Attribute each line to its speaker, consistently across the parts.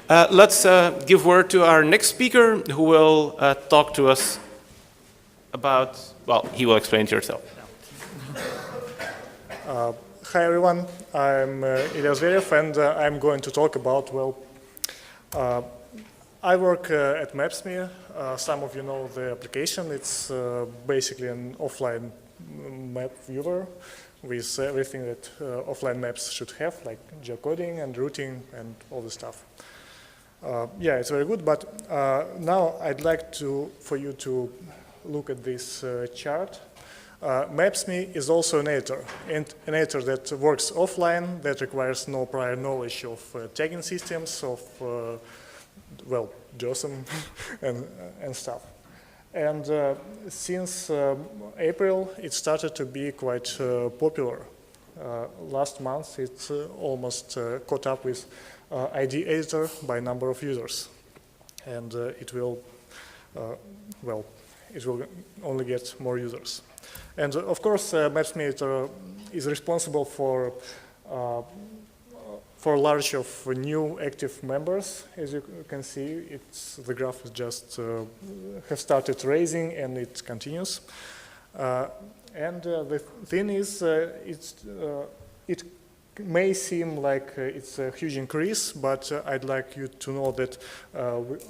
Speaker 1: Let's give word to our next speaker, who will talk to us about, well, he will explain it yourself.
Speaker 2: Hi everyone, I'm Ilya Zverev, and I'm going to talk about, well, I work at Maps.me. Some of you know the application. It's basically an offline map viewer with everything that offline maps should have, like geocoding and routing and all the stuff. Yeah, it's very good, but now I'd like for you to look at this chart. Maps.me is also an editor, and an editor that works offline, that requires no prior knowledge of tagging systems, of, well, JSON and stuff. And since April, it started to be quite popular. Last month, it's almost caught up with ID editor by number of users. And it will, well, it will only get more users. And of course, Maps.me editor is responsible for large of new active members. As you can see, the graph is just has started raising and it continues. And the thing is, it may seem like it's a huge increase, but I'd like you to know that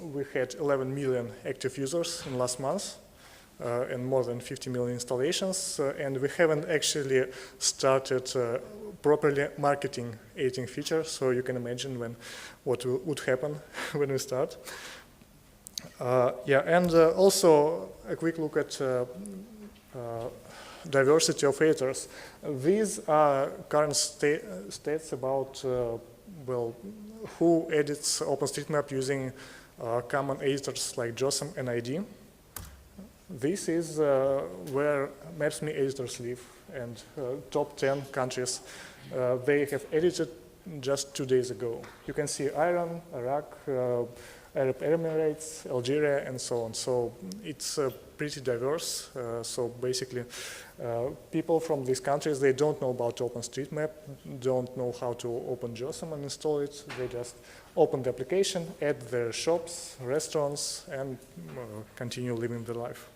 Speaker 2: we had 11 million active users in last month. And more than 50 million installations, and we haven't actually started properly marketing editing feature, so you can imagine what would happen when we start. Yeah, and also a quick look at diversity of editors. These are current stats about well, who edits OpenStreetMap using common editors like JSON and ID. This is where Maps.me editors live, and top 10 countries they have edited just 2 days ago. You can see Iran, Iraq, Arab Emirates, Algeria, and so on. So it's pretty diverse. So basically, people from these countries, they don't know about OpenStreetMap, don't know how to open JSON and install it. They just open the application, add their shops, restaurants, and continue living their life.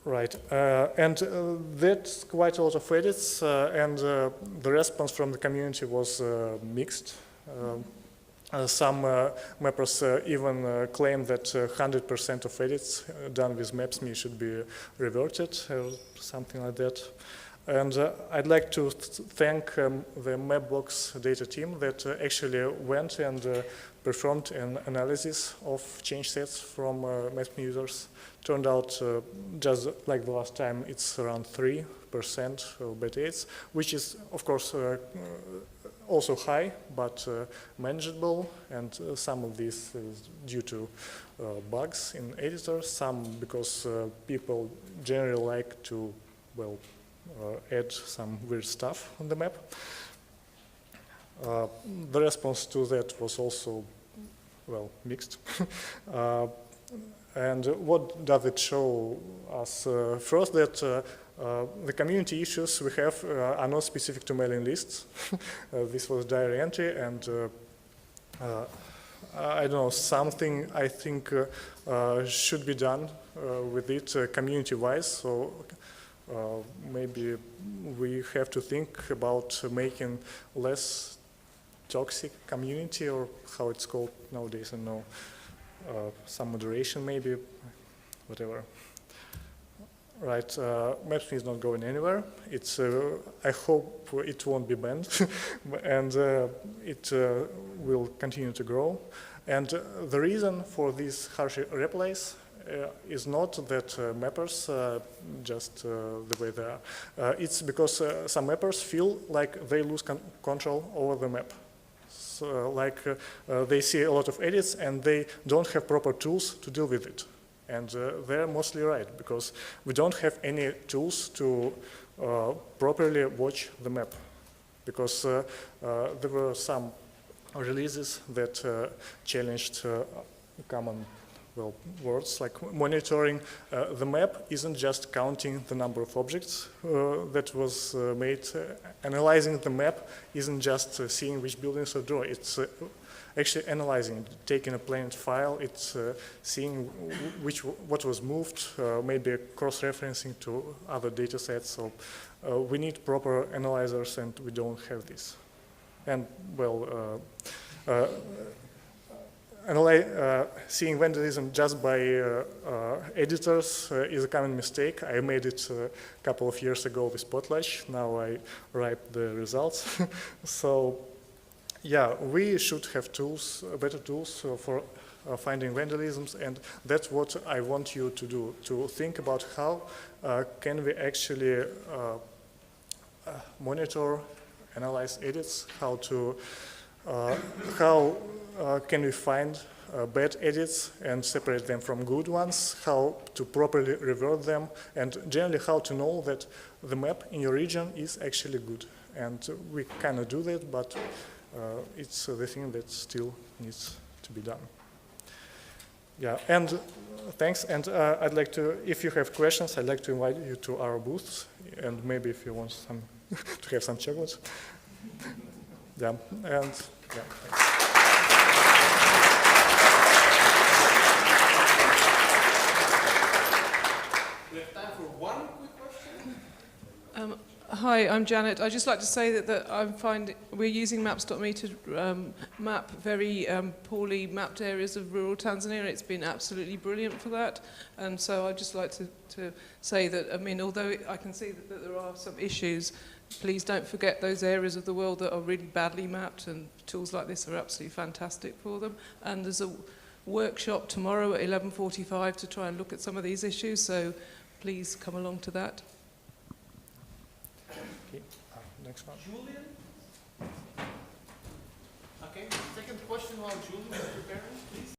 Speaker 2: Right, and that's quite a lot of edits, and the response from the community was mixed. Some mappers even claim that 100% of edits done with Maps.me should be reverted, or something like that. And I'd like to thank the Mapbox data team that actually went and performed an analysis of change sets from Maps.me users. Turned out, just like the last time, it's around 3% of bad edits, which is, of course, also high, but manageable. And some of this is due to bugs in editors, some because people generally like to, well, add some weird stuff on the map. The response to that was also, well, mixed. And what does it show us? First, that the community issues we have are not specific to mailing lists. This was diary entry, and I don't know, something I think should be done with it community-wise. So maybe we have to think about making less toxic community, or how it's called nowadays, I don't know. Some moderation maybe, whatever. Right, Maps.me is not going anywhere. It's, I hope it won't be banned, and it will continue to grow. And the reason for these harsh replays is not that mappers just the way they are. It's because some mappers feel like they lose control over the map. Like they see a lot of edits and they don't have proper tools to deal with it. And they're mostly right, because we don't have any tools to properly watch the map. Because there were some releases that challenged common, well, words like monitoring. The map isn't just counting the number of objects that was made. Analyzing the map isn't just seeing which buildings are drawn. It's actually analyzing, taking a plain file, it's seeing what was moved, maybe cross-referencing to other data sets. So we need proper analyzers, and we don't have this. And well, seeing vandalism just by editors is a common mistake. I made it a couple of years ago with Potlatch. Now I write the results. So yeah, we should have tools, better tools for finding vandalisms, and that's what I want you to do, to think about how can we actually monitor, analyze edits, how can we find bad edits and separate them from good ones, how to properly revert them, and generally how to know that the map in your region is actually good. And we cannot do that, but it's the thing that still needs to be done. Yeah, and thanks. And I'd like to, if you have questions, I'd like to invite you to our booths, and maybe if you want some to have some chocolate. Yeah, and yeah.
Speaker 1: We have time for one quick question.
Speaker 3: Hi, I'm Janet. I'd just like to say that we're using Maps.me to map very poorly mapped areas of rural Tanzania, and it's been absolutely brilliant for that. And so I'd just like to say that, I mean, although I can see that there are some issues, please don't forget those areas of the world that are really badly mapped, and tools like this are absolutely fantastic for them. And there's a workshop tomorrow at 11:45 to try and look at some of these issues, so please come along to that.
Speaker 2: Okay, next one.
Speaker 1: Julian? Okay, second question while Julian is preparing, please.